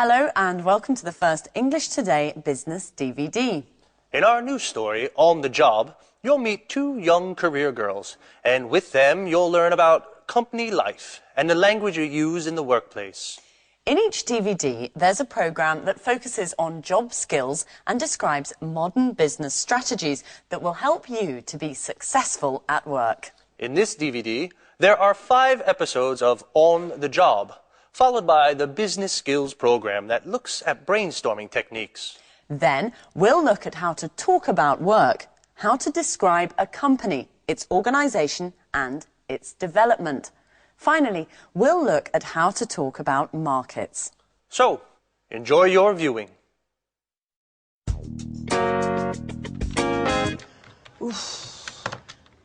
Hello and welcome to the first English Today Business DVD. In our new story, On the Job, you'll meet two young career girls, and with them you'll learn about company life and the language you use in the workplace. In each DVD, there's a program that focuses on job skills and describes modern business strategies that will help you to be successful at work. In this DVD, there are 5 episodes of On the Job, followed by the business skills program that looks at brainstorming techniques. Then we'll look at how to talk about work, how to describe a company, its organisation and its development. Finally, we'll look at how to talk about markets. So, enjoy your viewing.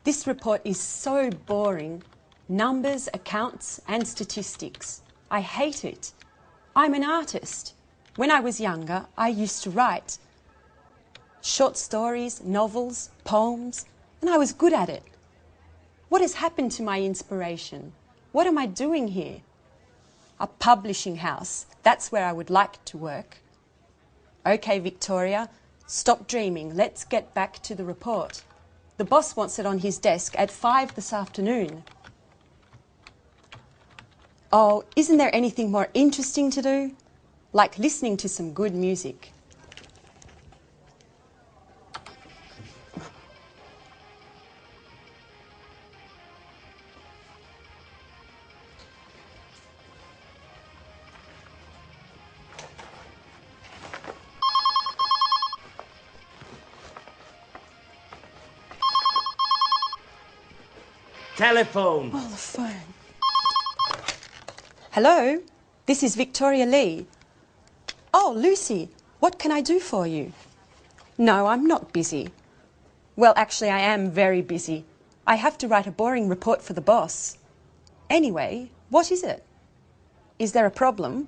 This report is so boring. Numbers, accounts and statistics. I hate it. I'm an artist. When I was younger, I used to write short stories, novels, poems, and I was good at it. What has happened to my inspiration? What am I doing here? A publishing house. That's where I would like to work. Okay, Victoria, stop dreaming. Let's get back to the report. The boss wants it on his desk at 5 this afternoon. Oh, isn't there anything more interesting to do? Like listening to some good music. Telephone. Oh, the phone. Hello, this is Victoria Lee. Oh, Lucy, what can I do for you? No, I'm not busy. Well, actually, I am very busy. I have to write a boring report for the boss. Anyway, what is it? Is there a problem?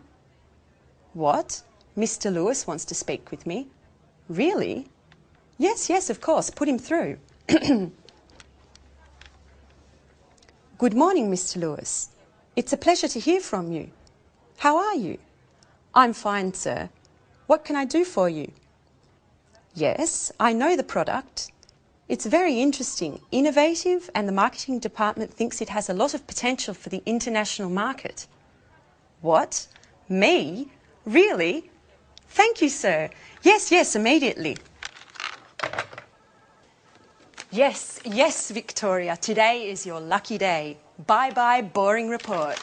What? Mr. Lewis wants to speak with me. Really? Yes, of course. Put him through. Good morning, Mr. Lewis. It's a pleasure to hear from you. How are you? I'm fine, sir. What can I do for you? Yes, I know the product. It's very interesting, innovative, and the marketing department thinks it has a lot of potential for the international market. What? Me? Really? Thank you, sir. Yes, immediately. Yes, Victoria. Today is your lucky day. Bye-bye, boring report.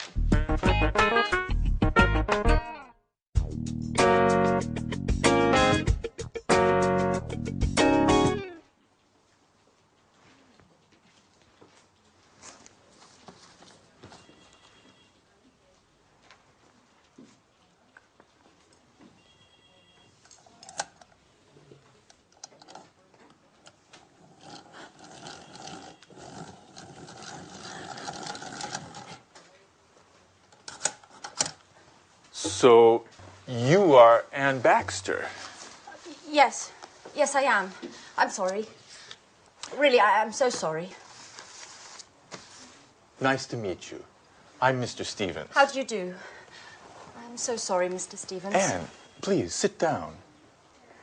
So, you are Anne Baxter. Yes, I am. I'm sorry. Really, I'm so sorry. Nice to meet you. I'm Mr. Stevens. How do you do? I'm so sorry, Mr. Stevens. Anne, please, sit down.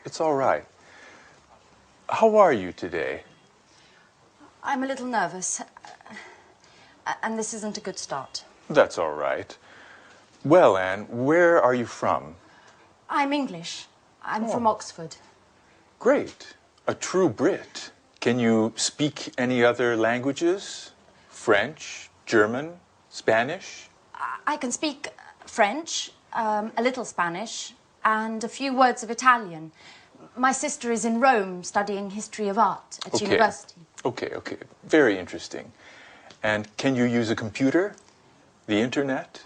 It's all right. How are you today? I'm a little nervous. And this isn't a good start. That's all right. Well, Anne, where are you from? I'm English. I'm from Oxford. Great. A true Brit. Can you speak any other languages? French, German, Spanish? I can speak French, a little Spanish, and a few words of Italian. My sister is in Rome studying history of art at university. Okay. Very interesting. And can you use a computer? The internet?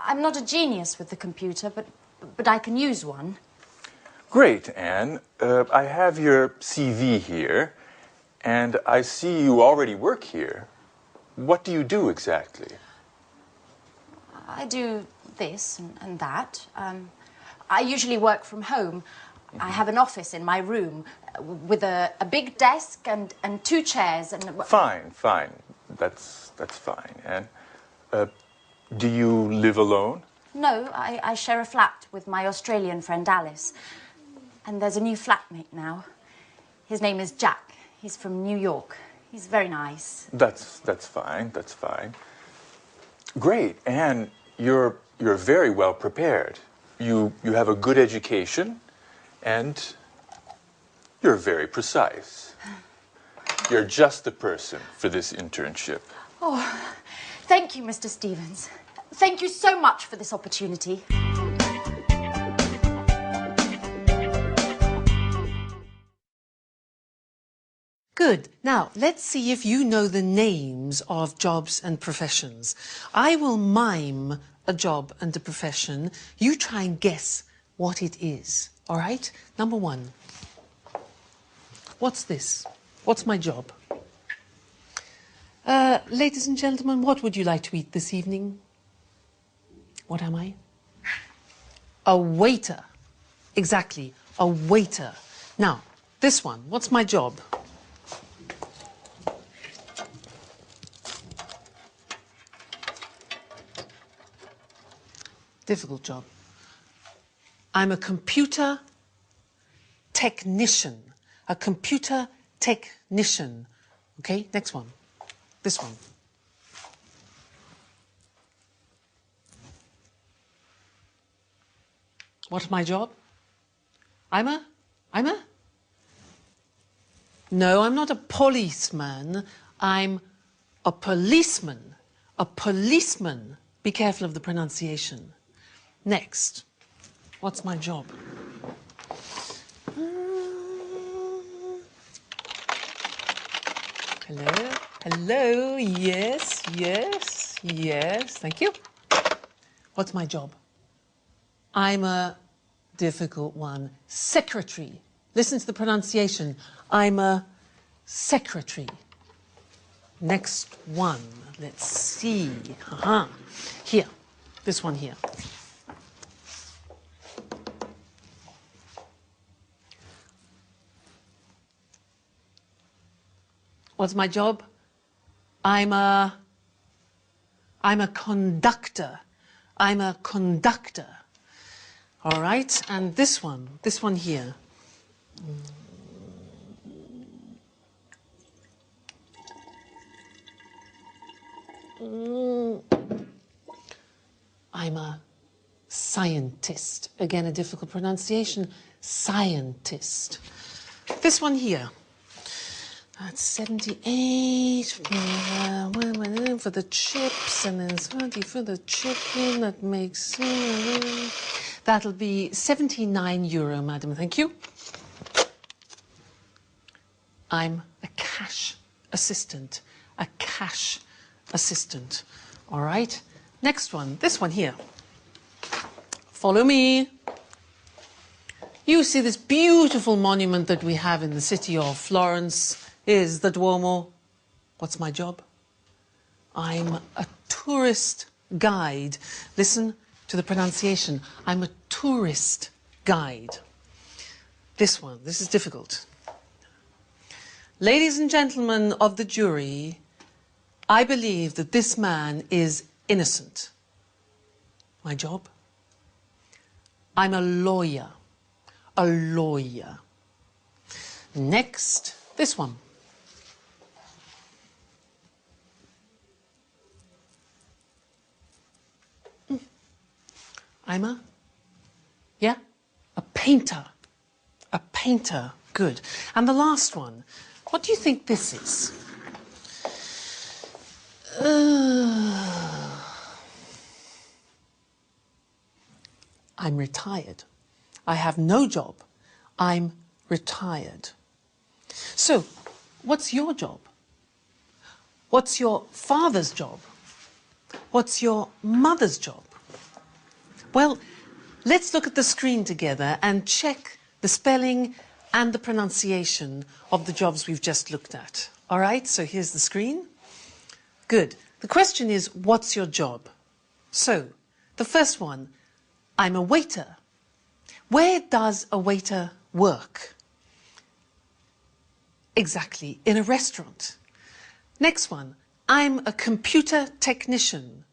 I'm not a genius with the computer, but I can use one. Great, Anne. I have your CV here, and I see you already work here. What do you do exactly? I do this and that. I usually work from home. I have an office in my room with a big desk and 2 chairs and... Fine. That's fine. And do you live alone? No, I share a flat with my Australian friend Alice. And there's a new flatmate now. His name is Jack. He's from New York. He's very nice. That's fine. That's fine. Great, and you're very well prepared. You have a good education, and you're very precise. You're just the person for this internship. Oh, thank you, Mr. Stevens. Thank you so much for this opportunity. Good. Now, let's see if you know the names of jobs and professions. I will mime a job and a profession. You try and guess what it is. All right? Number one. What's this? What's my job? Ladies and gentlemen, what would you like to eat this evening? What am I? A waiter. Exactly, a waiter. Now, this one, what's my job? Difficult job. I'm a computer technician. A computer technician. Okay, next one. This one. What's my job? No, I'm not a policeman. I'm a policeman. A policeman. Be careful of the pronunciation. Next. What's my job? Hello? Hello? Yes, yes, yes. Thank you. What's my job? I'm a difficult one. Secretary. Listen to the pronunciation. I'm a secretary. Next one. Let's see. Here. This one here. What's my job? I'm a conductor. I'm a conductor. All right, and this one here. I'm a scientist. Again, a difficult pronunciation. Scientist. This one here. That's 78 for the chips, and then 20 for the chicken. That makes... that'll be €79, madam. Thank you. I'm a cash assistant. A cash assistant. All right. Next one. This one here. Follow me. You see this beautiful monument that we have in the city of Florence is the Duomo. What's my job? I'm a tourist guide. Listen to the pronunciation. I'm a tourist guide. This one, this is difficult. Ladies and gentlemen of the jury, I believe that this man is innocent. My job? I'm a lawyer. A lawyer. Next, this one. I'm a painter. A painter. Good. And the last one. What do you think this is? I'm retired. I have no job. I'm retired. So, what's your job? What's your father's job? What's your mother's job? Well, let's look at the screen together and check the spelling and the pronunciation of the jobs we've just looked at. All right, so here's the screen. Good. The question is, what's your job? So, the first one, I'm a waiter. Where does a waiter work? Exactly, in a restaurant. Next one, I'm a computer technician.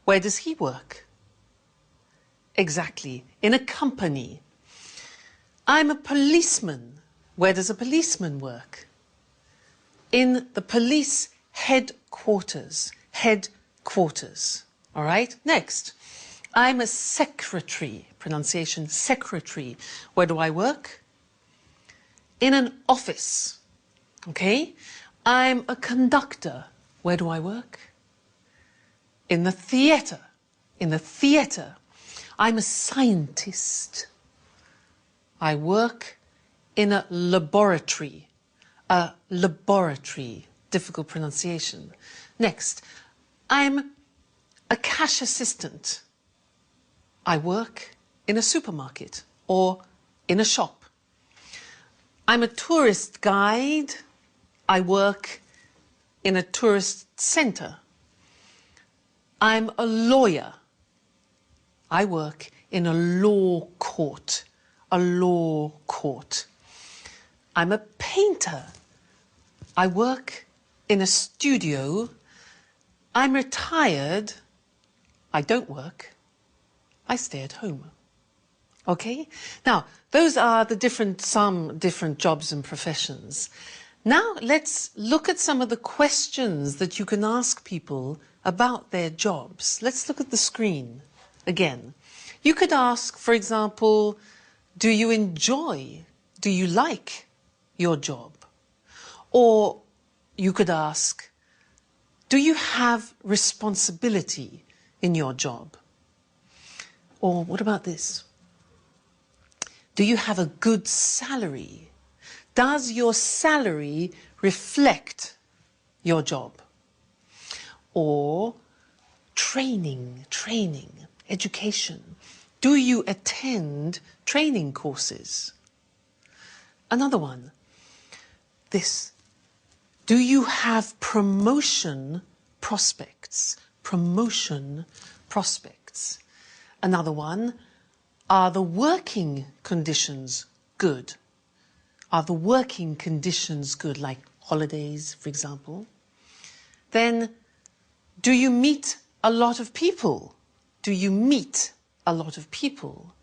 Where does he work? Exactly. In a company. I'm a policeman. Where does a policeman work? In the police headquarters. Headquarters. All right? Next. I'm a secretary. Pronunciation, secretary. Where do I work? In an office. Okay? I'm a conductor. Where do I work? In the theatre. In the theatre. I'm a scientist. I work in a laboratory. A laboratory. Difficult pronunciation. Next. I'm a cash assistant. I work in a supermarket or in a shop. I'm a tourist guide. I work in a tourist centre. I'm a lawyer. I work in a law court. A law court. I'm a painter. I work in a studio. I'm retired. I don't work. I stay at home. Okay? Now, those are the some different jobs and professions. Now, let's look at some of the questions that you can ask people about their jobs. Let's look at the screen again. You could ask, for example, do you enjoy, do you like your job? Or you could ask, do you have responsibility in your job? Or what about this? Do you have a good salary? Does your salary reflect your job? Or training, education. Do you attend training courses? Another one, this. Do you have promotion prospects? Promotion prospects. Another one, are the working conditions good? Are the working conditions good, like holidays, for example? Then, do you meet a lot of people? Do you meet a lot of people?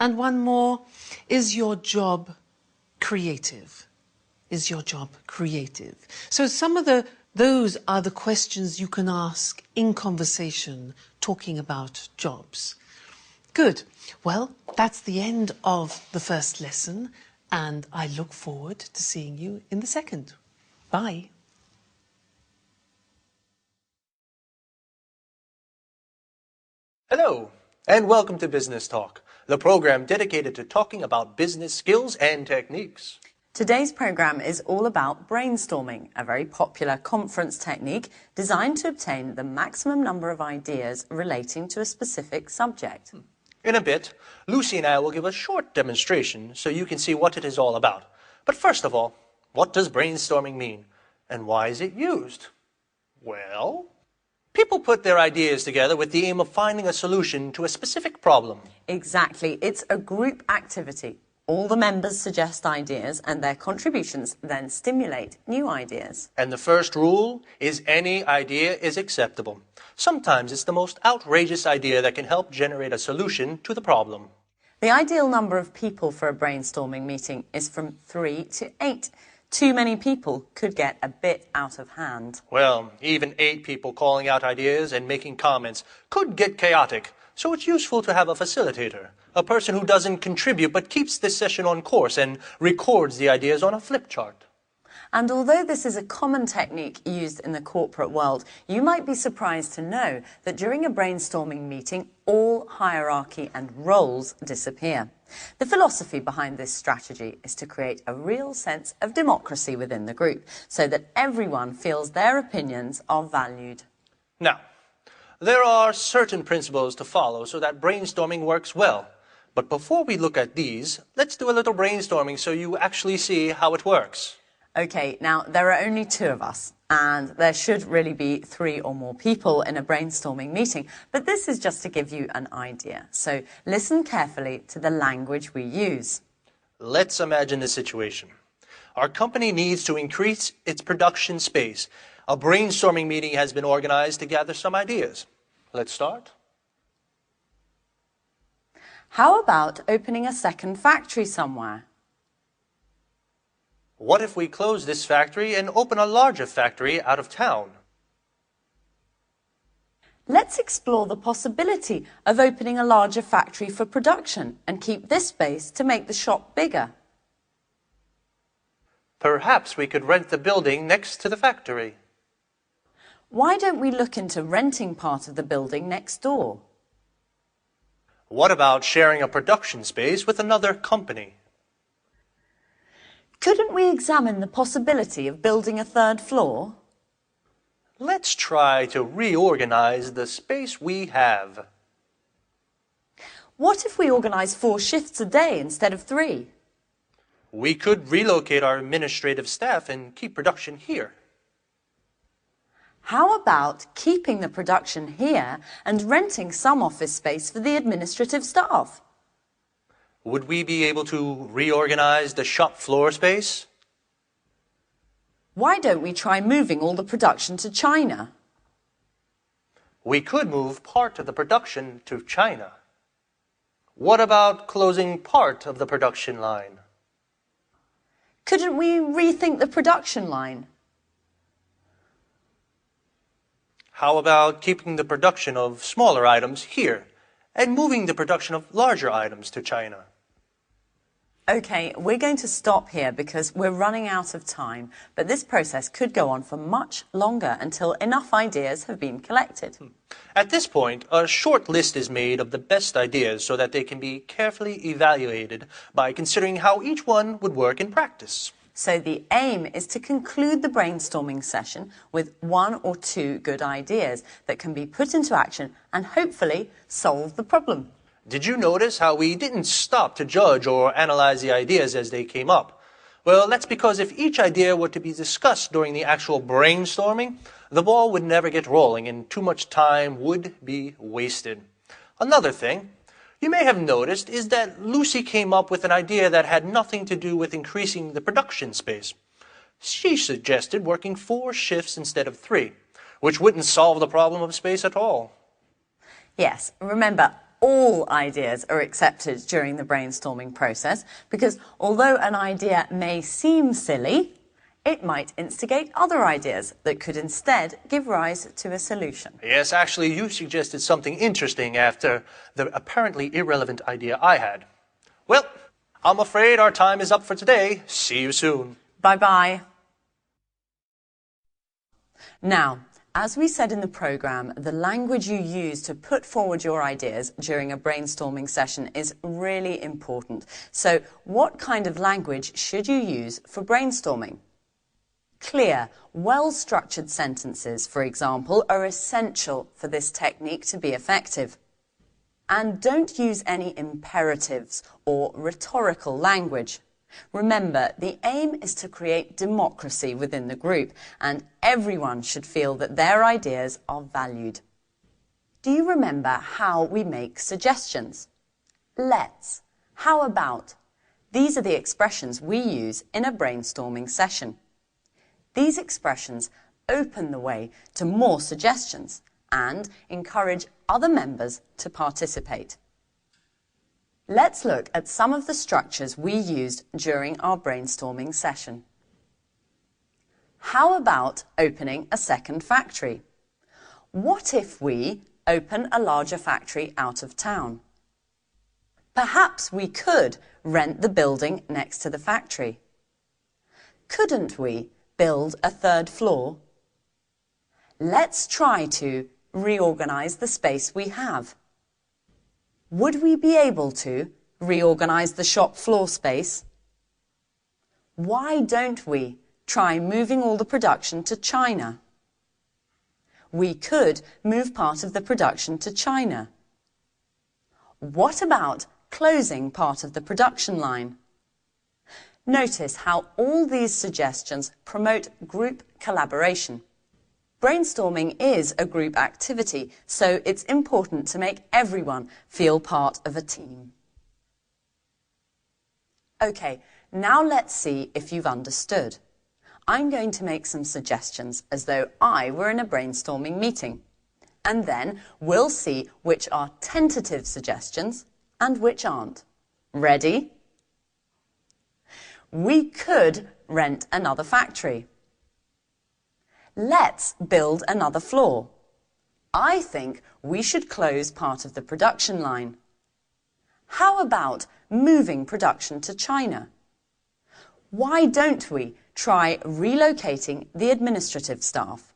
And one more, is your job creative? Is your job creative? So some of those are the questions you can ask in conversation, talking about jobs. Good. Well, that's the end of the first lesson, and I look forward to seeing you in the second. Bye. Hello, and welcome to Business Talk, the program dedicated to talking about business skills and techniques. Today's programme is all about brainstorming, a very popular conference technique designed to obtain the maximum number of ideas relating to a specific subject. In a bit, Lucy and I will give a short demonstration so you can see what it is all about. But first of all, what does brainstorming mean? And why is it used? Well, people put their ideas together with the aim of finding a solution to a specific problem. Exactly. It's a group activity. All the members suggest ideas and their contributions then stimulate new ideas. And the first rule is any idea is acceptable. Sometimes it's the most outrageous idea that can help generate a solution to the problem. The ideal number of people for a brainstorming meeting is from 3 to 8. Too many people could get a bit out of hand. Well, even 8 people calling out ideas and making comments could get chaotic. So it's useful to have a facilitator, a person who doesn't contribute but keeps this session on course and records the ideas on a flip chart. And although this is a common technique used in the corporate world, you might be surprised to know that during a brainstorming meeting, all hierarchy and roles disappear. The philosophy behind this strategy is to create a real sense of democracy within the group, so that everyone feels their opinions are valued. Now, there are certain principles to follow so that brainstorming works well. But before we look at these, let's do a little brainstorming so you actually see how it works. Okay, now there are only 2 of us, and there should really be 3 or more people in a brainstorming meeting, but this is just to give you an idea. So listen carefully to the language we use. Let's imagine the situation. Our company needs to increase its production space. A brainstorming meeting has been organized to gather some ideas. Let's start. How about opening a second factory somewhere? What if we close this factory and open a larger factory out of town? Let's explore the possibility of opening a larger factory for production and keep this space to make the shop bigger. Perhaps we could rent the building next to the factory. Why don't we look into renting part of the building next door? What about sharing a production space with another company? Couldn't we examine the possibility of building a third floor? Let's try to reorganize the space we have. What if we organise 4 shifts a day instead of 3? We could relocate our administrative staff and keep production here. How about keeping the production here and renting some office space for the administrative staff? Would we be able to reorganize the shop floor space? Why don't we try moving all the production to China? We could move part of the production to China. What about closing part of the production line? Couldn't we rethink the production line? How about keeping the production of smaller items here and moving the production of larger items to China? OK, we're going to stop here because we're running out of time, but this process could go on for much longer until enough ideas have been collected. At this point, a short list is made of the best ideas so that they can be carefully evaluated by considering how each one would work in practice. So the aim is to conclude the brainstorming session with 1 or 2 good ideas that can be put into action and hopefully solve the problem. Did you notice how we didn't stop to judge or analyze the ideas as they came up? Well, that's because if each idea were to be discussed during the actual brainstorming, the ball would never get rolling and too much time would be wasted. Another thing you may have noticed is that Lucy came up with an idea that had nothing to do with increasing the production space. She suggested working 4 shifts instead of 3, which wouldn't solve the problem of space at all. Yes, remember, all ideas are accepted during the brainstorming process because although an idea may seem silly, it might instigate other ideas that could instead give rise to a solution. Yes, actually, you suggested something interesting after the apparently irrelevant idea I had. Well, I'm afraid our time is up for today. See you soon. Bye-bye. Now, as we said in the programme, the language you use to put forward your ideas during a brainstorming session is really important. So, what kind of language should you use for brainstorming? Clear, well-structured sentences, for example, are essential for this technique to be effective. And don't use any imperatives or rhetorical language. Remember, the aim is to create democracy within the group, and everyone should feel that their ideas are valued. Do you remember how we make suggestions? Let's, how about? These are the expressions we use in a brainstorming session. These expressions open the way to more suggestions and encourage other members to participate. Let's look at some of the structures we used during our brainstorming session. How about opening a second factory? What if we open a larger factory out of town? Perhaps we could rent the building next to the factory. Couldn't we build a third floor? Let's try to reorganize the space we have. Would we be able to reorganize the shop floor space? Why don't we try moving all the production to China? We could move part of the production to China. What about closing part of the production line? Notice how all these suggestions promote group collaboration. Brainstorming is a group activity, so it's important to make everyone feel part of a team. OK, now let's see if you've understood. I'm going to make some suggestions as though I were in a brainstorming meeting. And then we'll see which are tentative suggestions and which aren't. Ready? We could rent another factory. Let's build another floor. I think we should close part of the production line. How about moving production to China? Why don't we try relocating the administrative staff?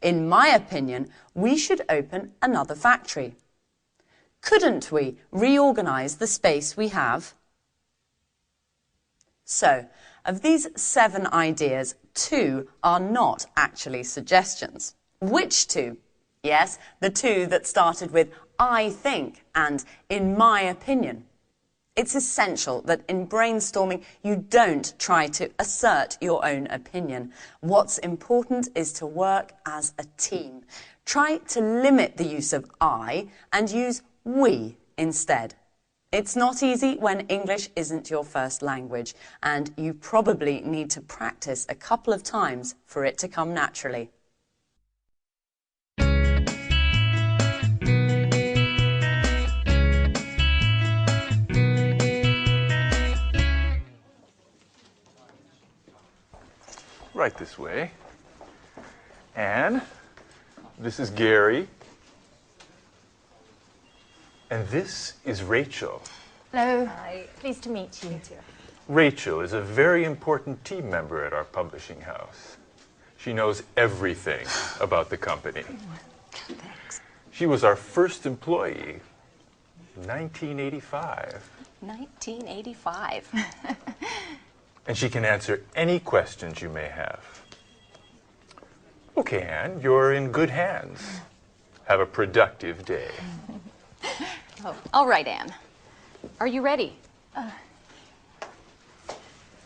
In my opinion, we should open another factory. Couldn't we reorganize the space we have? So, of these 7 ideas, 2 are not actually suggestions. Which 2? Yes, the 2 that started with I think and in my opinion. It's essential that in brainstorming you don't try to assert your own opinion. What's important is to work as a team. Try to limit the use of I and use we instead. It's not easy when English isn't your first language, and you probably need to practice a couple of times for it to come naturally. Right this way. Anne, this is Gary. And this is Rachel. Hello. Hi. Pleased to meet you. Rachel is a very important team member at our publishing house. She knows everything about the company. Thanks. She was our first employee, 1985. 1985. And she can answer any questions you may have. Okay, Anne, you're in good hands. Have a productive day. Oh, all right, Anne. Are you ready?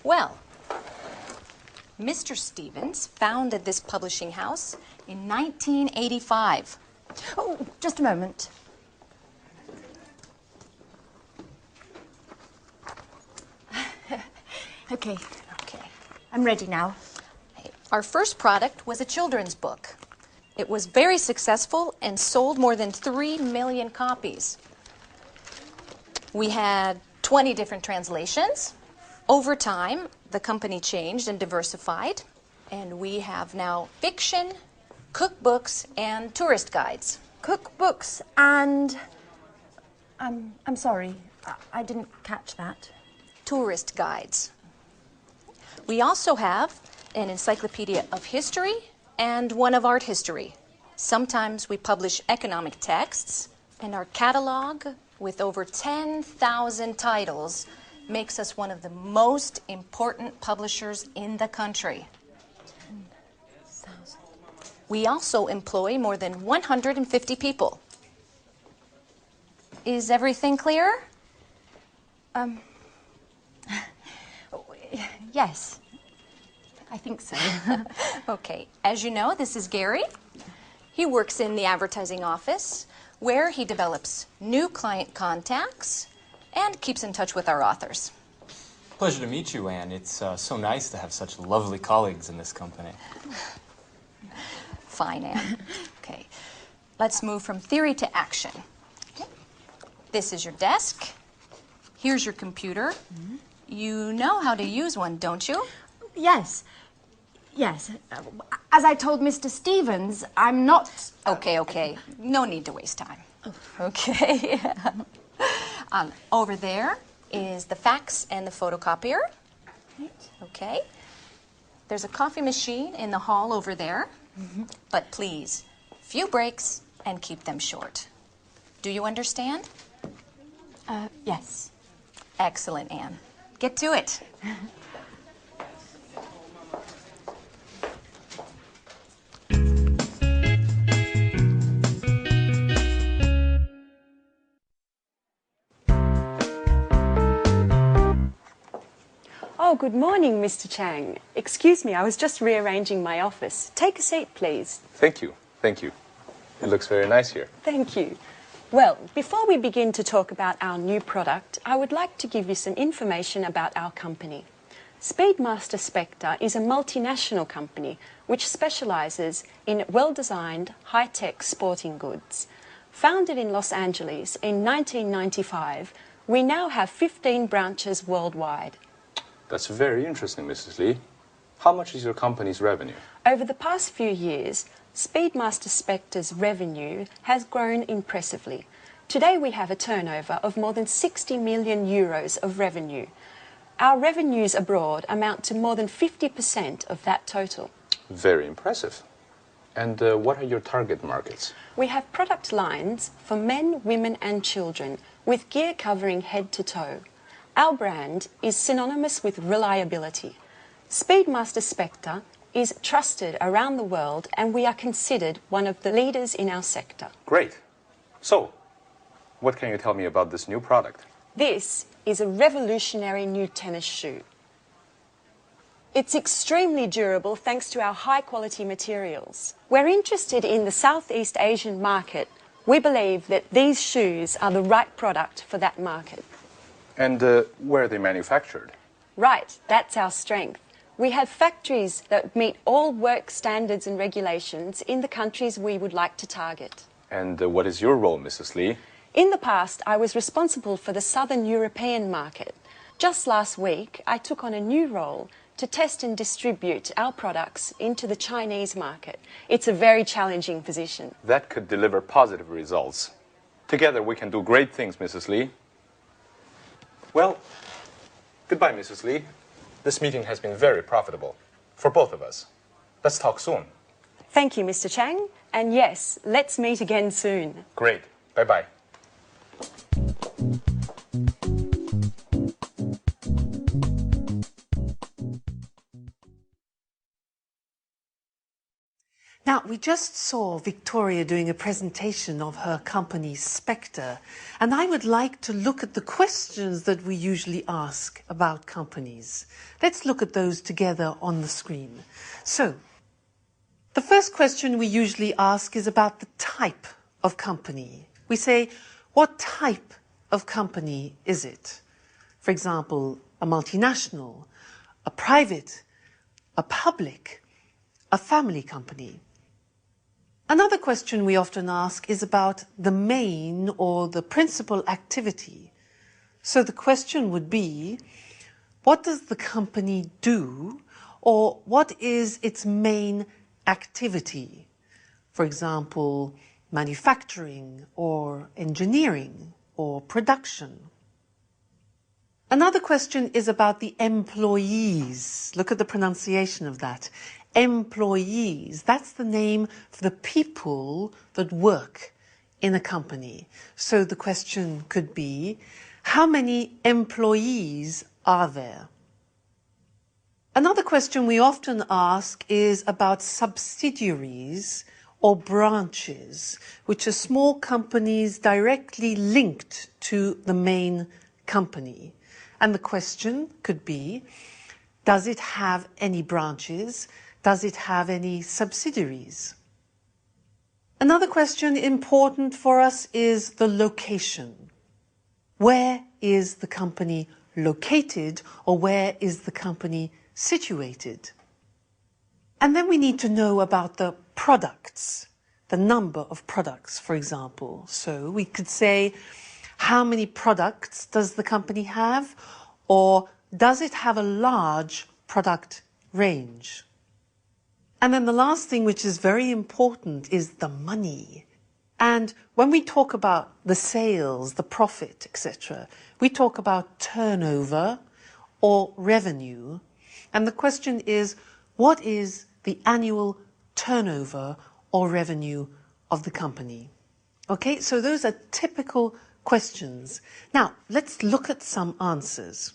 Well, Mr. Stevens founded this publishing house in 1985. Oh, just a moment. Okay. I'm ready now. Our first product was a children's book. It was very successful and sold more than 3 million copies. We had 20 different translations. Over time, the company changed and diversified, and we have now fiction, cookbooks, and tourist guides. Cookbooks and... I'm sorry, I didn't catch that. Tourist guides. We also have an encyclopedia of history and one of art history. Sometimes we publish economic texts, and our catalog with over 10,000 titles makes us one of the most important publishers in the country. 10,000. We also employ more than 150 people. Is everything clear? Yes, I think so. Okay, as you know, this is Gary. He works in the advertising office, where he develops new client contacts and keeps in touch with our authors. Pleasure to meet you, Anne. It's so nice to have such lovely colleagues in this company. Fine, Anne. Okay, let's move from theory to action. Okay. This is your desk. Here's your computer. Mm-hmm. You know how to use one, don't you? Yes. As I told Mr. Stevens, I'm not... Okay. No need to waste time. Okay. Over there is the fax and the photocopier. Okay. There's a coffee machine in the hall over there. Mm-hmm. But please, few breaks and keep them short. Do you understand? Yes. Excellent, Anne. Get to it. Oh, good morning, Mr. Chang. Excuse me, I was just rearranging my office. Take a seat, please. Thank you. It looks very nice here. Thank you. Well, before we begin to talk about our new product, I would like to give you some information about our company. Speedmaster Spectre is a multinational company which specialises in well-designed, high-tech sporting goods. Founded in Los Angeles in 1995, we now have 15 branches worldwide. That's very interesting, Mrs. Lee. How much is your company's revenue? Over the past few years, Speedmaster Spectre's revenue has grown impressively. Today we have a turnover of more than 60 million euros of revenue. Our revenues abroad amount to more than 50% of that total. Very impressive. And what are your target markets? We have product lines for men, women and children with gear covering head to toe. Our brand is synonymous with reliability. Speedmaster Spectre is trusted around the world and we are considered one of the leaders in our sector. Great. So, what can you tell me about this new product? This is a revolutionary new tennis shoe. It's extremely durable thanks to our high-quality materials. We're interested in the Southeast Asian market. We believe that these shoes are the right product for that market. And where are they manufactured? Right, that's our strength. We have factories that meet all work standards and regulations in the countries we would like to target. And what is your role, Mrs. Lee? In the past, I was responsible for the Southern European market. Just last week, I took on a new role to test and distribute our products into the Chinese market. It's a very challenging position. That could deliver positive results. Together we can do great things, Mrs. Lee. Well, goodbye, Mrs. Lee. This meeting has been very profitable for both of us. Let's talk soon. Thank you, Mr. Chang. And yes, let's meet again soon. Great. Bye-bye. Now, we just saw Victoria doing a presentation of her company, Spectre, and I would like to look at the questions that we usually ask about companies. Let's look at those together on the screen. So, the first question we usually ask is about the type of company. We say, what type of company is it? For example, a multinational, a private, a public, a family company. Another question we often ask is about the main or the principal activity. So the question would be, what does the company do, or what is its main activity? For example, manufacturing or engineering or production. Another question is about the employees. Look at the pronunciation of that. Employees, that's the name for the people that work in a company. So the question could be, how many employees are there? Another question we often ask is about subsidiaries or branches, which are small companies directly linked to the main company. And the question could be, does it have any branches? Does it have any subsidiaries? Another question important for us is the location. Where is the company located, or where is the company situated? And then we need to know about the products, the number of products, for example. So we could say, how many products does the company have, or does it have a large product range? And then the last thing, which is very important, is the money. And when we talk about the sales, the profit, etc., we talk about turnover or revenue. And the question is, what is the annual turnover or revenue of the company? Okay, so those are typical questions. Now, let's look at some answers.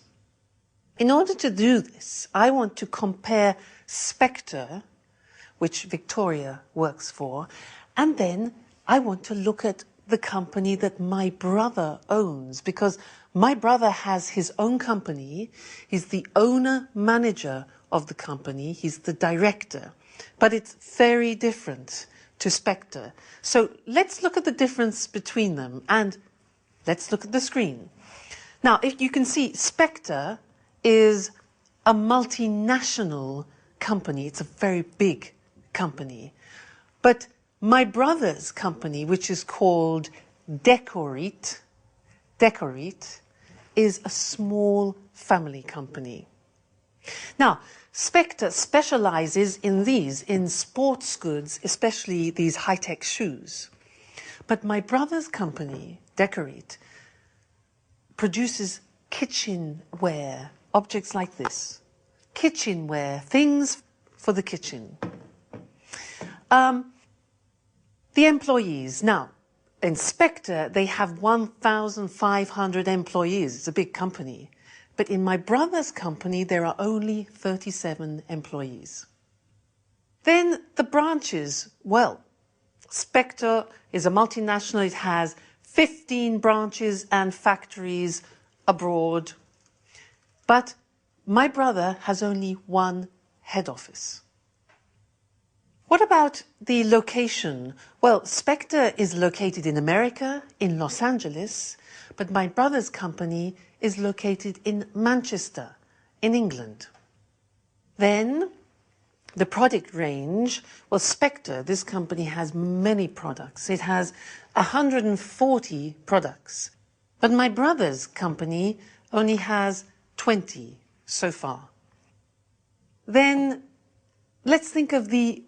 In order to do this, I want to compare Spectre, which Victoria works for, and then I want to look at the company that my brother owns, because my brother has his own company. He's the owner-manager of the company. He's the director. But it's very different to Spectre. So let's look at the difference between them, and let's look at the screen. Now, if you can see, Spectre is a multinational company. It's a very big company. But My brother's company, which is called Decorit, is a small family company. Now, Spectre specializes in sports goods, especially these high-tech shoes. But my brother's company, Decorit, produces kitchenware, objects like this. Kitchenware, things for the kitchen. The employees. Now, in Spectre, they have 1,500 employees. It's a big company. But in my brother's company, there are only 37 employees. Then the branches. Well, Spectre is a multinational. It has 15 branches and factories abroad. But my brother has only one head office. What about the location? Well, Spectre is located in America, in Los Angeles, but my brother's company is located in Manchester, in England. Then, the product range, well, Spectre, this company has many products. It has 140 products. But my brother's company only has 20 so far. Then, let's think of the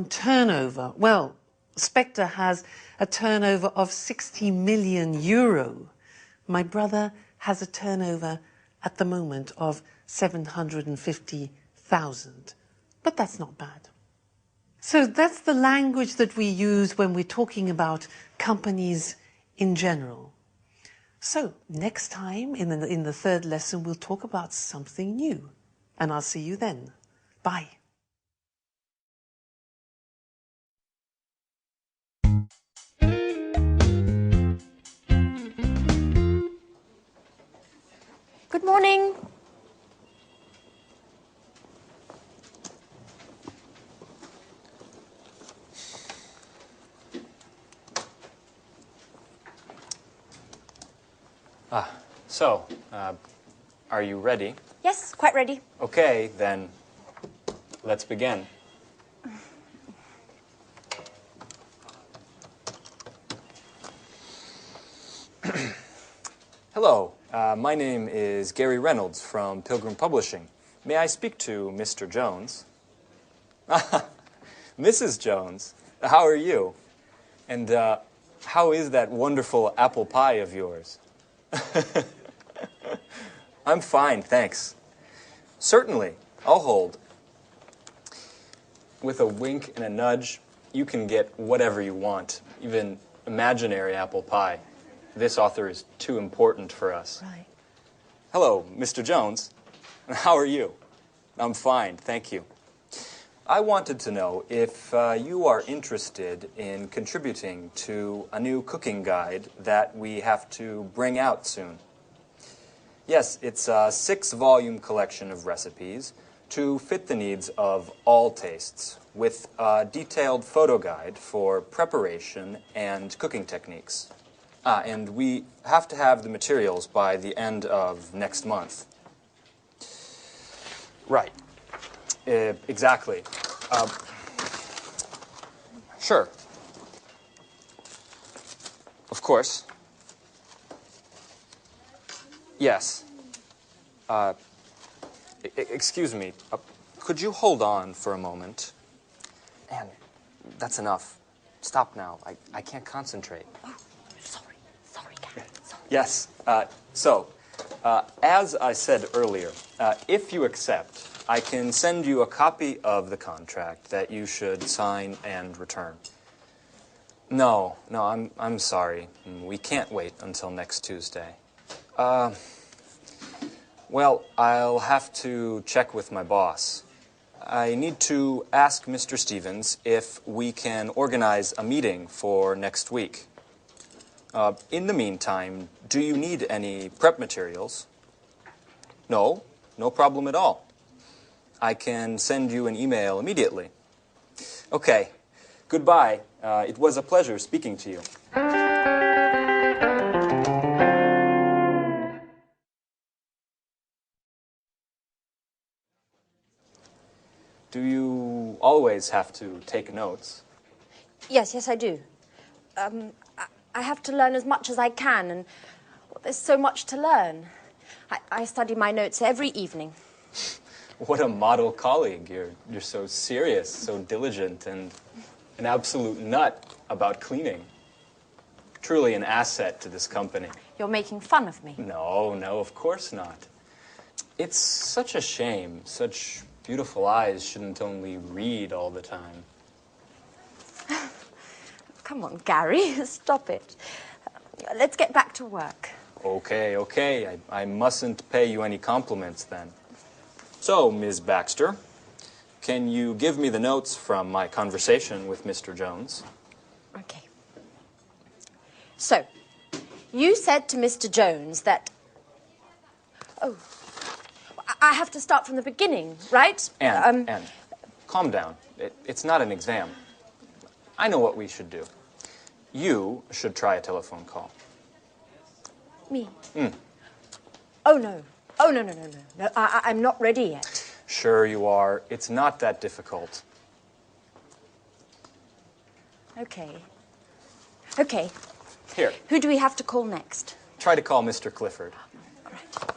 turnover. Well, Spectre has a turnover of 60 million euro. My brother has a turnover at the moment of 750,000. But that's not bad. So that's the language that we use when we're talking about companies in general. So next time in the third lesson, we'll talk about something new. And I'll see you then. Bye. Good morning. So, are you ready? Yes, quite ready. Okay, then let's begin. Hello, my name is Gary Reynolds from Pilgrim Publishing. May I speak to Mr. Jones? Mrs. Jones, how are you? And how is that wonderful apple pie of yours? I'm fine, thanks. Certainly, I'll hold. With a wink and a nudge, you can get whatever you want, even imaginary apple pie. This author is too important for us. Right. Hello, Mr. Jones. How are you? I'm fine, thank you. I wanted to know if you are interested in contributing to a new cooking guide that we have to bring out soon. Yes, it's a 6-volume collection of recipes to fit the needs of all tastes, with a detailed photo guide for preparation and cooking techniques. And we have to have the materials by the end of next month. Right. Exactly. Sure. Of course. Yes. Excuse me. Could you hold on for a moment? Anne, that's enough. Stop now. I can't concentrate. Oh, sorry, Gary. Sorry. Yes. As I said earlier, if you accept, I can send you a copy of the contract that you should sign and return. No, I'm sorry. We can't wait until next Tuesday. Well, I'll have to check with my boss. I need to ask Mr. Stevens if we can organize a meeting for next week. In the meantime, do you need any prep materials? No problem at all. I can send you an email immediately. Okay, goodbye. It was a pleasure speaking to you. Do you always have to take notes? Yes, I do. I have to learn as much as I can, and there's so much to learn. I study my notes every evening. What a model colleague. You're so serious, so diligent, and an absolute nut about cleaning. Truly an asset to this company. You're making fun of me. No, of course not. It's such a shame. Such beautiful eyes shouldn't only read all the time. Come on, Gary, stop it. Let's get back to work. Okay. I mustn't pay you any compliments then. So, Ms. Baxter, can you give me the notes from my conversation with Mr. Jones? Okay. So, you said to Mr. Jones that... Oh, I have to start from the beginning, right? Anne, calm down. It's not an exam. I know what we should do. You should try a telephone call. Me? Oh, no. No, I'm not ready yet. Sure you are. It's not that difficult. Okay. Here, Who do we have to call next? try to call Mr. Clifford. All right.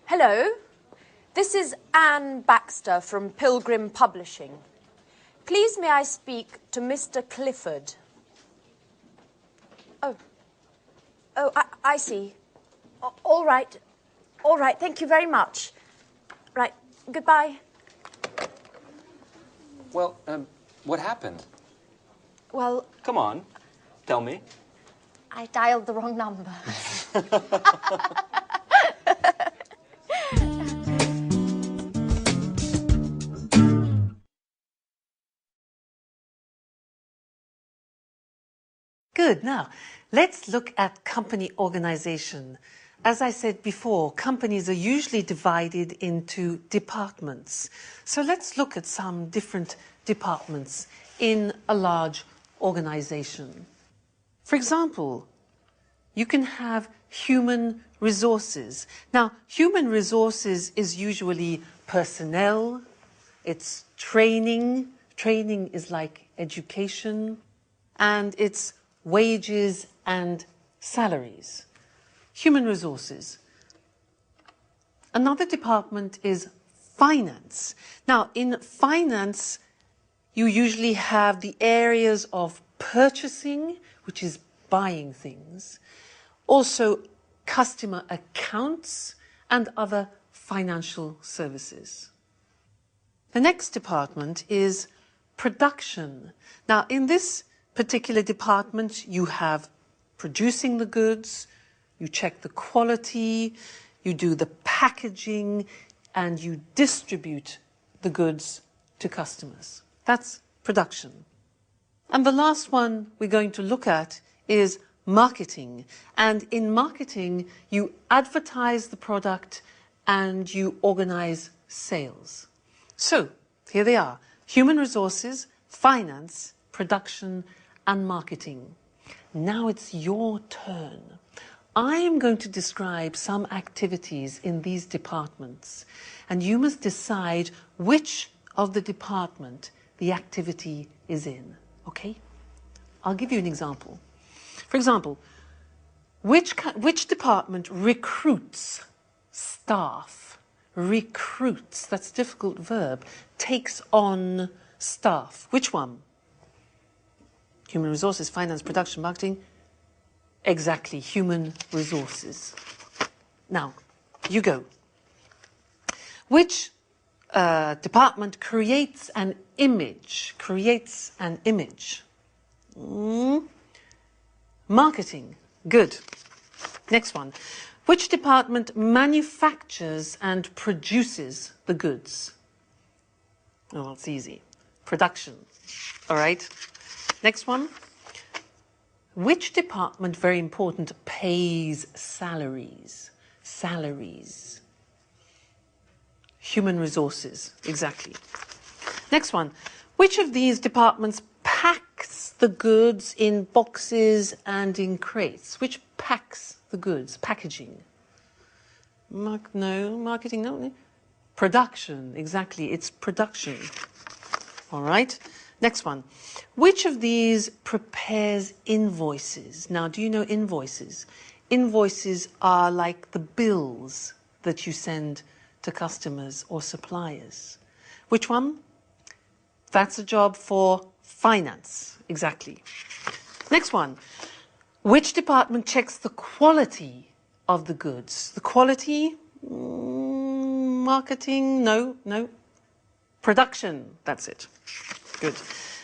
Hello, this is Anne Baxter from Pilgrim Publishing. Please may I speak to Mr. Clifford? Oh, I see. All right, thank you very much. Right, goodbye. Well, what happened? Well, Come on, tell me. I dialed the wrong number. Good. Now, let's look at company organization. As I said before, companies are usually divided into departments. So let's look at some different departments in a large organization. For example, you can have human resources. Now, human resources is usually personnel, it's training. Training is like education, and it's wages and salaries. Human resources. Another department is finance. Now, in finance, you usually have the areas of purchasing, which is buying things, also customer accounts and other financial services. The next department is production. Now, in this particular department, you have producing the goods, you check the quality, you do the packaging, and you distribute the goods to customers. That's production. And the last one we're going to look at is marketing. And in marketing, you advertise the product and you organize sales. So, here they are: human resources, finance, production, and marketing. Now it's your turn. I am going to describe some activities in these departments, and you must decide which of the department the activity is in, okay? I'll give you an example. For example, which department recruits staff? Recruits, that's a difficult verb, takes on staff. Which one? Human resources, finance, production, marketing. Exactly, human resources. Now, you go. Which department creates an image? Creates an image. Marketing. Good. Next one. Which department manufactures and produces the goods? Oh, it's easy. Production. All right. Next one. Which department, very important, pays salaries? Salaries. Human resources, exactly. Next one. Which of these departments packs the goods in boxes and in crates? Which packs the goods? Packaging. No. Marketing, no. Production, exactly. It's production. All right. Next one. Which of these prepares invoices? Now, do you know invoices? Invoices are like the bills that you send to customers or suppliers. Which one? That's a job for finance, exactly. Next one. Which department checks the quality of the goods? The quality? Marketing? No. Production, that's it. Good.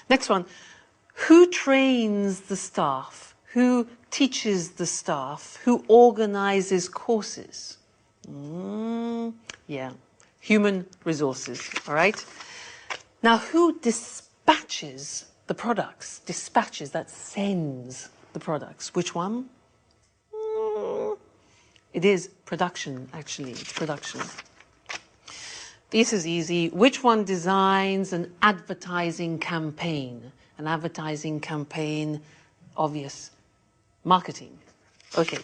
Next one. Who trains the staff? Who teaches the staff? Who organizes courses? Yeah, human resources, all right? Now, who dispatches the products? Dispatches, that sends the products. Which one? It is production, actually. It's production. This is easy. Which one designs an advertising campaign? An advertising campaign, obvious. Marketing. Okay.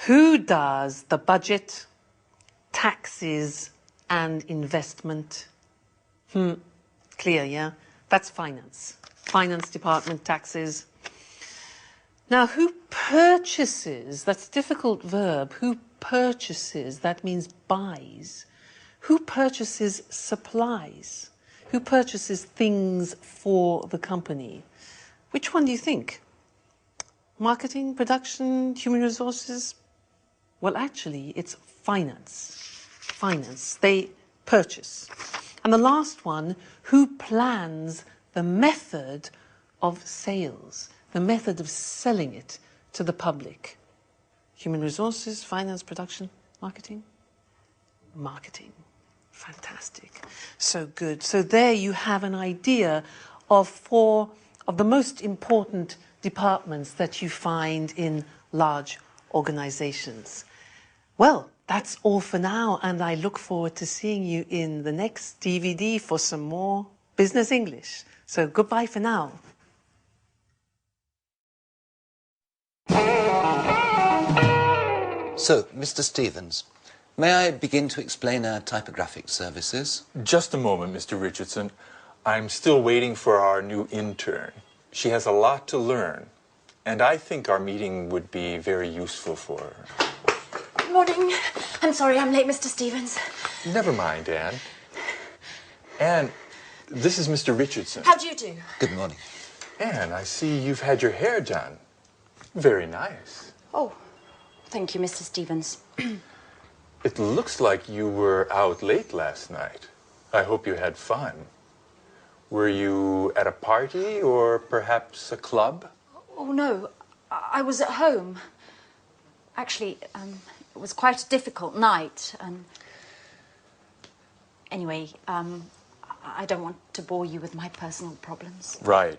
Who does the budget, taxes, and investment? Clear, yeah? That's finance. Finance department, taxes. Now, who purchases? That's a difficult verb. Who purchases? That means buys. Who purchases supplies? Who purchases things for the company? Which one do you think? Marketing, production, human resources? Well, actually, it's finance. Finance. They purchase. And the last one, who plans the method of sales? The method of selling it to the public? Human resources, finance, production, marketing? Marketing. Fantastic. So good. So there you have an idea of 4 of the most important departments that you find in large organizations. Well, that's all for now, and I look forward to seeing you in the next DVD for some more business English. So goodbye for now. So, Mr. Stevens, may I begin to explain our typographic services? Just a moment, Mr. Richardson. I'm still waiting for our new intern. She has a lot to learn, and I think our meeting would be very useful for her. Good morning. I'm sorry I'm late, Mr. Stevens. Never mind, Anne. Anne, this is Mr. Richardson. How do you do? Good morning. Anne, I see you've had your hair done. Very nice. Oh, thank you, Mr. Stevens. It looks like you were out late last night. I hope you had fun. Were you at a party or perhaps a club? Oh, no. I was at home. Actually, it was quite a difficult night. Anyway, I don't want to bore you with my personal problems. Right.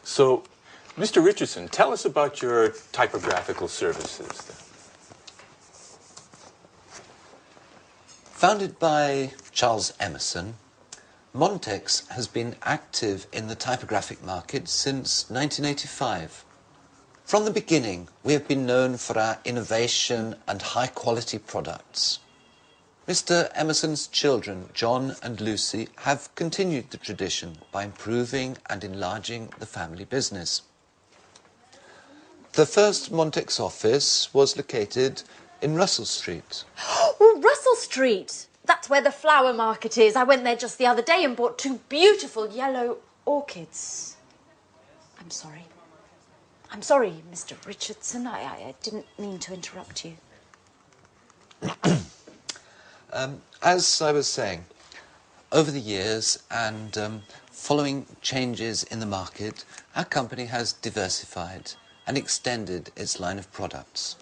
So, Mr. Richardson, tell us about your typographical services then. Founded by Charles Emerson, Montex has been active in the typographic market since 1985. From the beginning, we have been known for our innovation and high-quality products. Mr. Emerson's children, John and Lucy, have continued the tradition by improving and enlarging the family business. The first Montex office was located in Russell Street. Oh, Russell Street! That's where the flower market is. I went there just the other day and bought 2 beautiful yellow orchids. I'm sorry. I'm sorry, Mr. Richardson. I didn't mean to interrupt you. As I was saying, over the years and following changes in the market, our company has diversified and extended its line of products.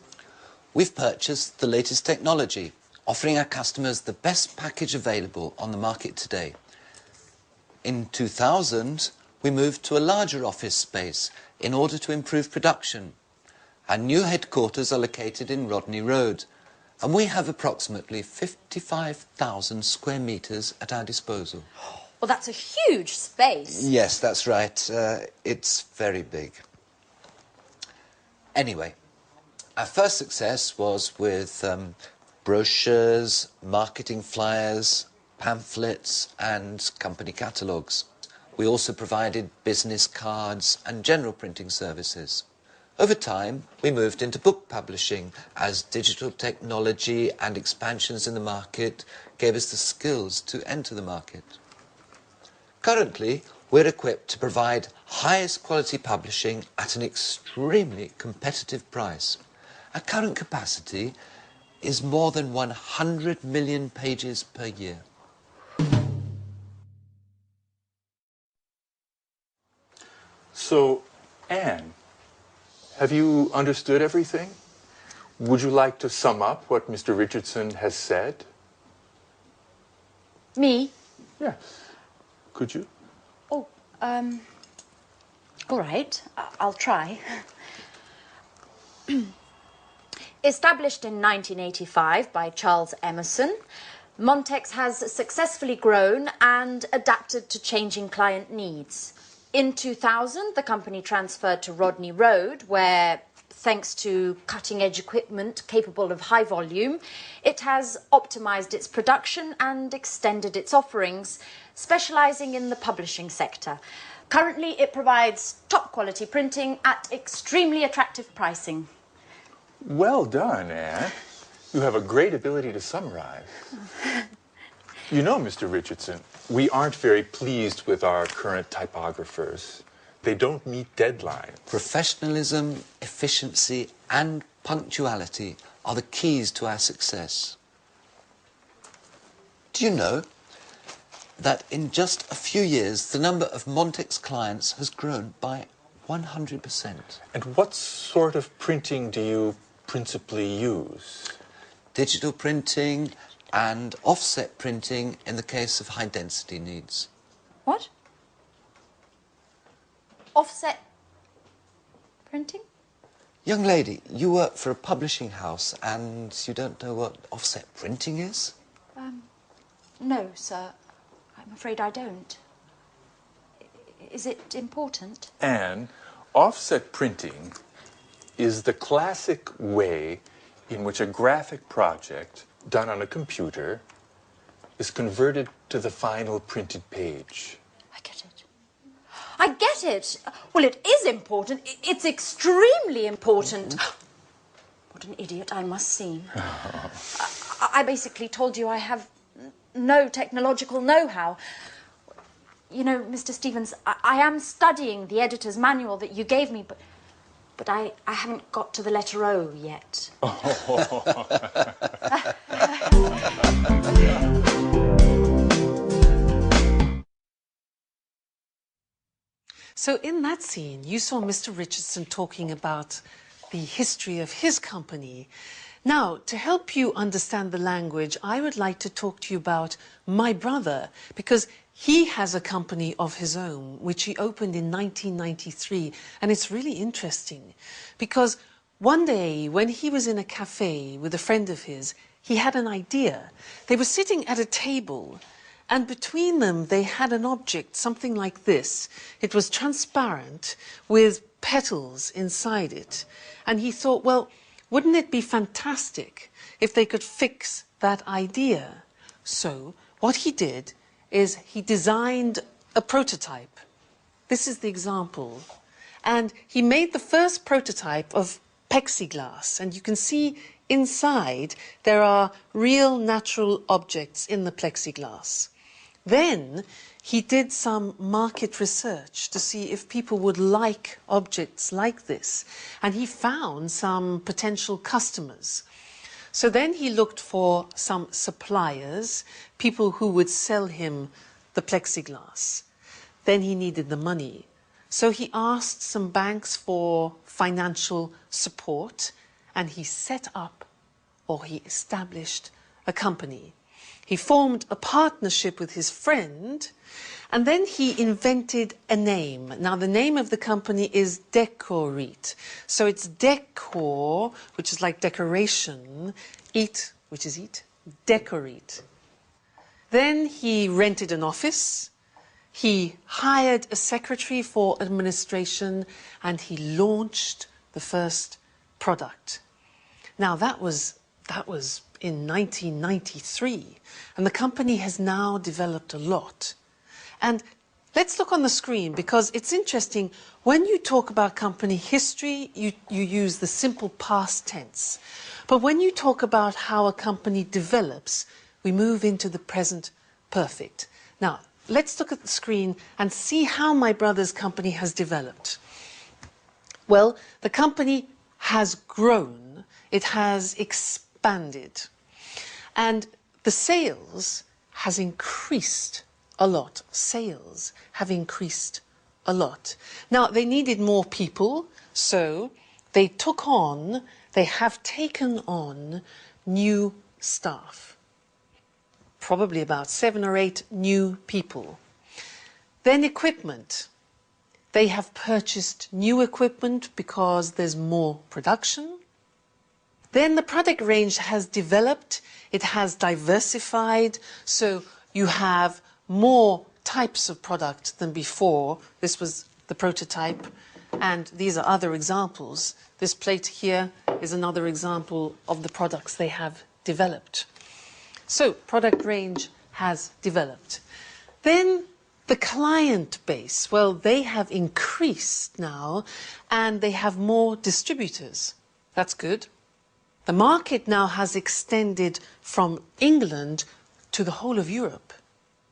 We've purchased the latest technology, offering our customers the best package available on the market today. In 2000, we moved to a larger office space in order to improve production. Our new headquarters are located in Rodney Road, And we have approximately 55,000 square metres at our disposal. Well, that's a huge space. Yes, that's right. It's very big. Anyway, our first success was with brochures, marketing flyers, pamphlets and company catalogues. We also provided business cards and general printing services. Over time, we moved into book publishing as digital technology and expansions in the market gave us the skills to enter the market. Currently, we're equipped to provide highest quality publishing at an extremely competitive price. Our current capacity is more than 100 million pages per year. So, Anne, have you understood everything? Would you like to sum up what Mr. Richardson has said? Me? Yes. Could you? Oh, all right. I'll try. Established in 1985 by Charles Emerson, Montex has successfully grown and adapted to changing client needs. In 2000, the company transferred to Rodney Road, where, thanks to cutting-edge equipment capable of high volume, it has optimized its production and extended its offerings, specializing in the publishing sector. Currently, it provides top-quality printing at extremely attractive pricing. Well done, Anne. You have a great ability to summarize. You know, Mr. Richardson, we aren't very pleased with our current typographers. They don't meet deadlines. Professionalism, efficiency and punctuality are the keys to our success. Do you know that in just a few years the number of Montex clients has grown by 100%? And what sort of printing do you principally use? Digital printing and offset printing in the case of high density needs. What? Offset printing? Young lady, you work for a publishing house and you don't know what offset printing is? No, sir. I'm afraid I don't. Is it important? Anne, offset printing is the classic way in which a graphic project done on a computer is converted to the final printed page. I get it. I get it. Well, it is important. It's extremely important. What an idiot I must seem. I basically told you I have no technological know-how. You know, Mr. Stevens, I am studying the editor's manual that you gave me, but I haven't got to the letter O yet. So in that scene, you saw Mr. Richardson talking about the history of his company. Now, to help you understand the language, I would like to talk to you about my brother, because he has a company of his own, which he opened in 1993. And it's really interesting, because one day when he was in a cafe with a friend of his, he had an idea. They were sitting at a table, and between them they had an object, something like this. It was transparent with petals inside it. And he thought, well, wouldn't it be fantastic if they could fix that idea? So what he did is he designed a prototype. This is the example. And he made the first prototype of plexiglass. And you can see inside there are real natural objects in the plexiglass. Then he did some market research to see if people would like objects like this. And he found some potential customers. So then he looked for some suppliers, people who would sell him the plexiglass. Then he needed the money. So he asked some banks for financial support, and he set up, or he established, a company. He formed a partnership with his friend, and then he invented a name. Now, the name of the company is Decorit. So it's decor, which is like decoration, eat, which is eat, Decorit. Then he rented an office, he hired a secretary for administration, and he launched the first product. Now, that was in 1993, and the company has now developed a lot. And let's look on the screen, because it's interesting. When you talk about company history, you use the simple past tense. But when you talk about how a company develops, we move into the present perfect. Now, let's look at the screen and see how my brother's company has developed. Well, the company has grown. It has expanded. And the sales has increased a lot. Sales have increased a lot. Now, they needed more people, so they have taken on new staff. Probably about 7 or 8 new people. Then equipment. They have purchased new equipment because there's more production. Then the product range has developed. It has diversified, so you have more types of product than before. This was the prototype, and these are other examples. This plate here is another example of the products they have developed. So, product range has developed. Then the client base, well, they have increased now, and they have more distributors. That's good. The market now has extended from England to the whole of Europe.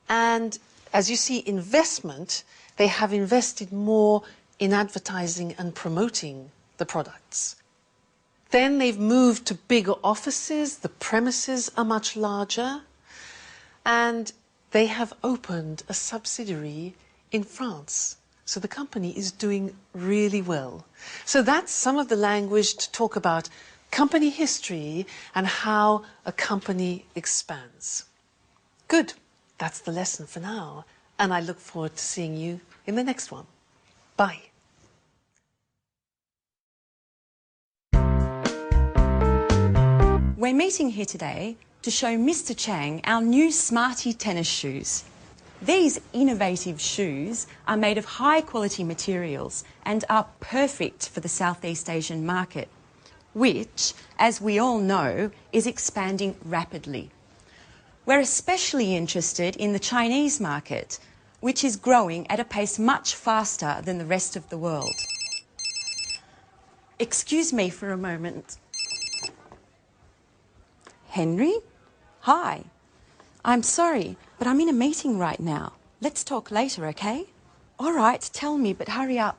And as you see, investment, they have invested more in advertising and promoting the products. Then they've moved to bigger offices, the premises are much larger, and they have opened a subsidiary in France. So the company is doing really well. So that's some of the language to talk about company history and how a company expands. Good. That's the lesson for now, and I look forward to seeing you in the next one. Bye. We're meeting here today to show Mr. Chang our new Smarty tennis shoes. These innovative shoes are made of high-quality materials and are perfect for the Southeast Asian market, which, as we all know, is expanding rapidly. We're especially interested in the Chinese market, which is growing at a pace much faster than the rest of the world. Excuse me for a moment. Henry? Hi. I'm sorry, but I'm in a meeting right now. Let's talk later, okay? All right, tell me, but hurry up.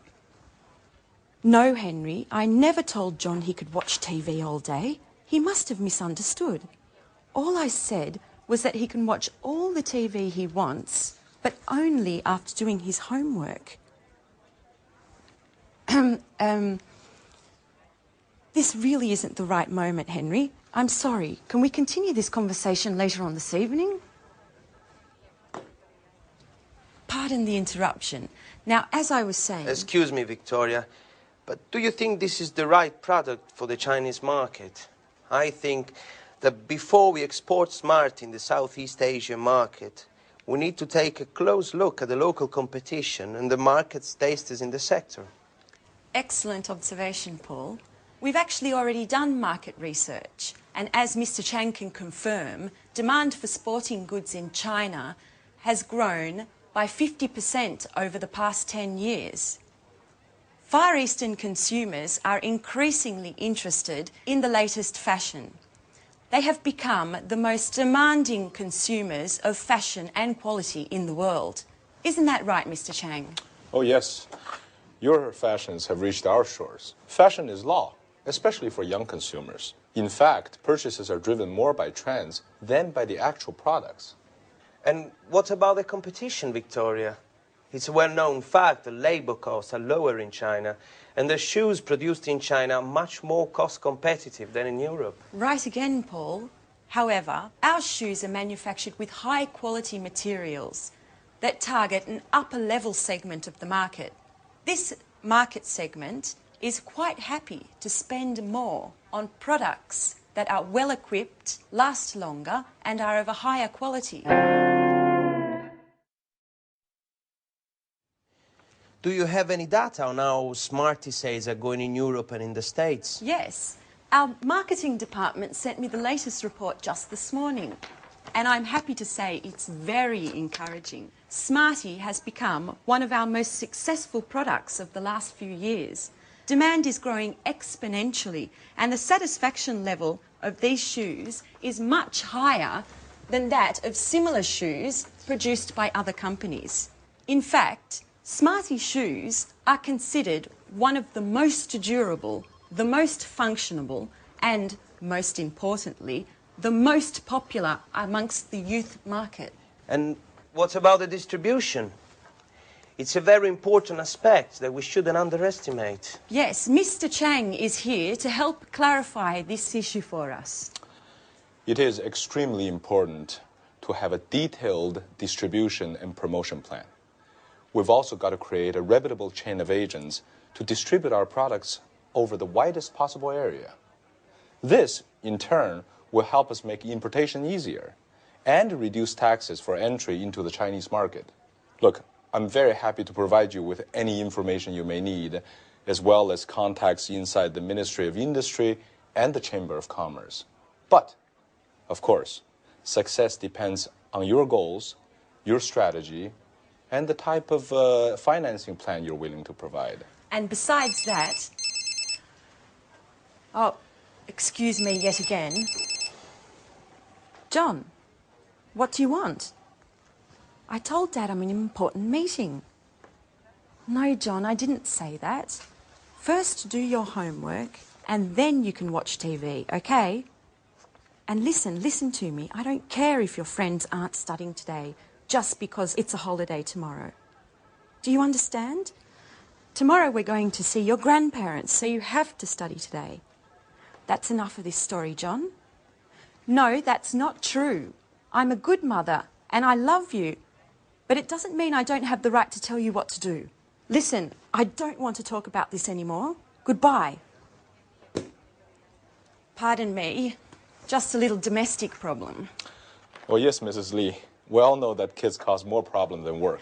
No, Henry, I never told John he could watch TV all day. He must have misunderstood. All I said was that he can watch all the TV he wants, but only after doing his homework. This really isn't the right moment, Henry. I'm sorry. Can we continue this conversation later on this evening? Pardon the interruption. Now, as I was saying... Excuse me, Victoria, but do you think this is the right product for the Chinese market? I think that before we export Smart in the Southeast Asian market, we need to take a close look at the local competition and the market's tastes in the sector. Excellent observation, Paul. We've actually already done market research, and as Mr. Chang can confirm, demand for sporting goods in China has grown by 50% over the past 10 years. Far Eastern consumers are increasingly interested in the latest fashion. They have become the most demanding consumers of fashion and quality in the world. Isn't that right, Mr. Chang? Oh, yes. Your fashions have reached our shores. Fashion is law, especially for young consumers. In fact, purchases are driven more by trends than by the actual products. And what about the competition, Victoria? It's a well-known fact that labor costs are lower in China, and the shoes produced in China are much more cost competitive than in Europe. Right again, Paul. However, our shoes are manufactured with high quality materials that target an upper level segment of the market. This market segment is quite happy to spend more on products that are well equipped, last longer and are of a higher quality. Do you have any data on how Smarty sales are going in Europe and in the States? Yes, our marketing department sent me the latest report just this morning, and I'm happy to say it's very encouraging. Smarty has become one of our most successful products of the last few years. Demand is growing exponentially, and the satisfaction level of these shoes is much higher than that of similar shoes produced by other companies. In fact, Smarty shoes are considered one of the most durable, the most functional, and, most importantly, the most popular amongst the youth market. And what about the distribution? It's a very important aspect that we shouldn't underestimate. Yes, Mr. Chang is here to help clarify this issue for us. It is extremely important to have a detailed distribution and promotion plan. We've also got to create a reputable chain of agents to distribute our products over the widest possible area. This, in turn, will help us make importation easier and reduce taxes for entry into the Chinese market. Look, I'm very happy to provide you with any information you may need, as well as contacts inside the Ministry of Industry and the Chamber of Commerce. But, of course, success depends on your goals, your strategy, and the type of financing plan you're willing to provide. And besides that... Oh, excuse me yet again. John, what do you want? I told Dad I'm in an important meeting. No, John, I didn't say that. First do your homework and then you can watch TV, okay? And listen to me. I don't care if your friends aren't studying today just because it's a holiday tomorrow. Do you understand? Tomorrow we're going to see your grandparents, so you have to study today. That's enough of this story, John. No, that's not true. I'm a good mother and I love you, but it doesn't mean I don't have the right to tell you what to do. Listen, I don't want to talk about this anymore. Goodbye. Pardon me, just a little domestic problem. Well, yes, Mrs. Lee. We all know that kids cause more problem than work.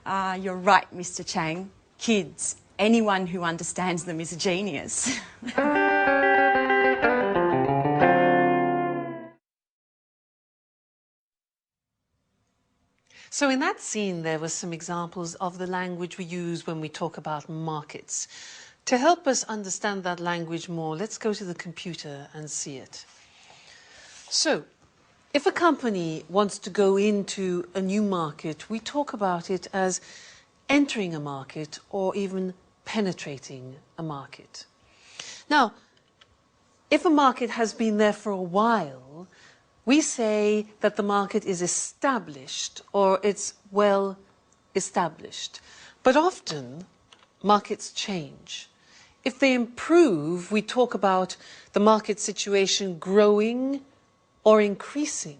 You're right, Mr. Chang. Kids, anyone who understands them is a genius. So in that scene, there were some examples of the language we use when we talk about markets. To help us understand that language more, let's go to the computer and see it. So, if a company wants to go into a new market, we talk about it as entering a market or even penetrating a market. Now, if a market has been there for a while, we say that the market is established or it's well established. But often, markets change. If they improve, we talk about the market situation growing or increasing.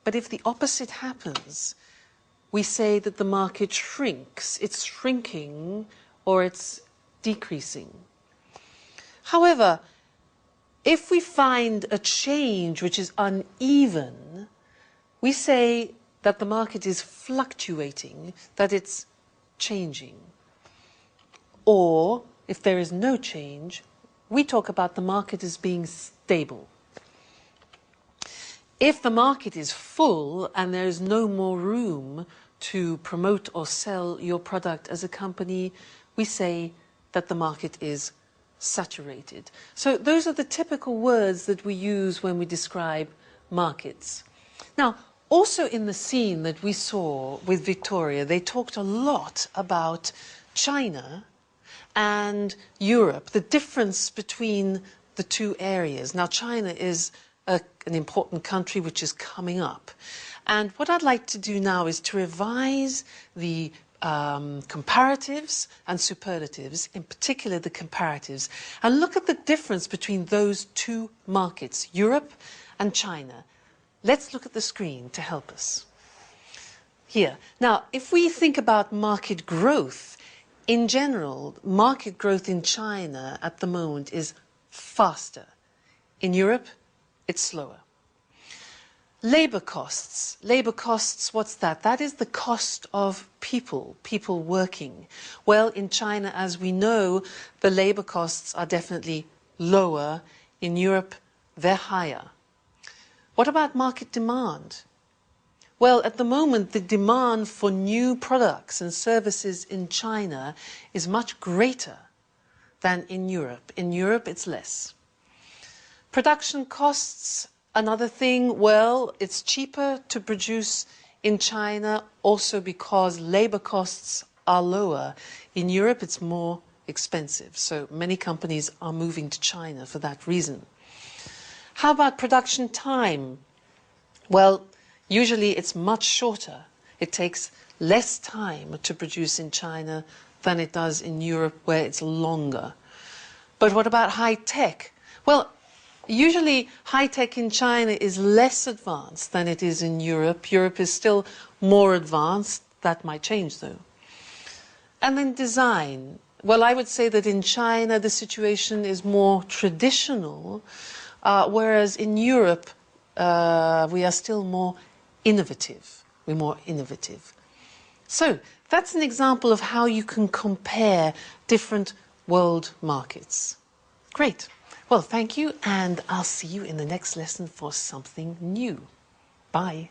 But if the opposite happens, we say that the market shrinks, it's shrinking or it's decreasing. However, if we find a change which is uneven, we say that the market is fluctuating, that it's changing. Or, if there is no change, we talk about the market as being stable. If the market is full and there is no more room to promote or sell your product as a company, we say that the market is saturated. So those are the typical words that we use when we describe markets. Now, also in the scene that we saw with Victoria, they talked a lot about China and Europe, the difference between the two areas. Now, China is an important country which is coming up. And what I'd like to do now is to revise the comparatives and superlatives, in particular the comparatives, and look at the difference between those two markets, Europe and China. Let's look at the screen to help us. Here. Now, if we think about market growth, in general, market growth in China at the moment is faster. In Europe, it's slower. Labor costs, what's that? That is the cost of people working. Well, in China, as we know, the labor costs are definitely lower. In Europe, they're higher. What about market demand? Well, at the moment, the demand for new products and services in China is much greater than in Europe. In Europe, it's less. Production costs, another thing, well, it's cheaper to produce in China also because labor costs are lower. In Europe, it's more expensive. So many companies are moving to China for that reason. How about production time? Well, usually it's much shorter. It takes less time to produce in China than it does in Europe, where it's longer. But what about high tech? Well, usually high tech in China is less advanced than it is in Europe. Europe is still more advanced. That might change, though. And then design. Well, I would say that in China the situation is more traditional, whereas in Europe we are still more innovative. We're more innovative. So that's an example of how you can compare different world markets. Great. Well, thank you, and I'll see you in the next lesson for something new. Bye.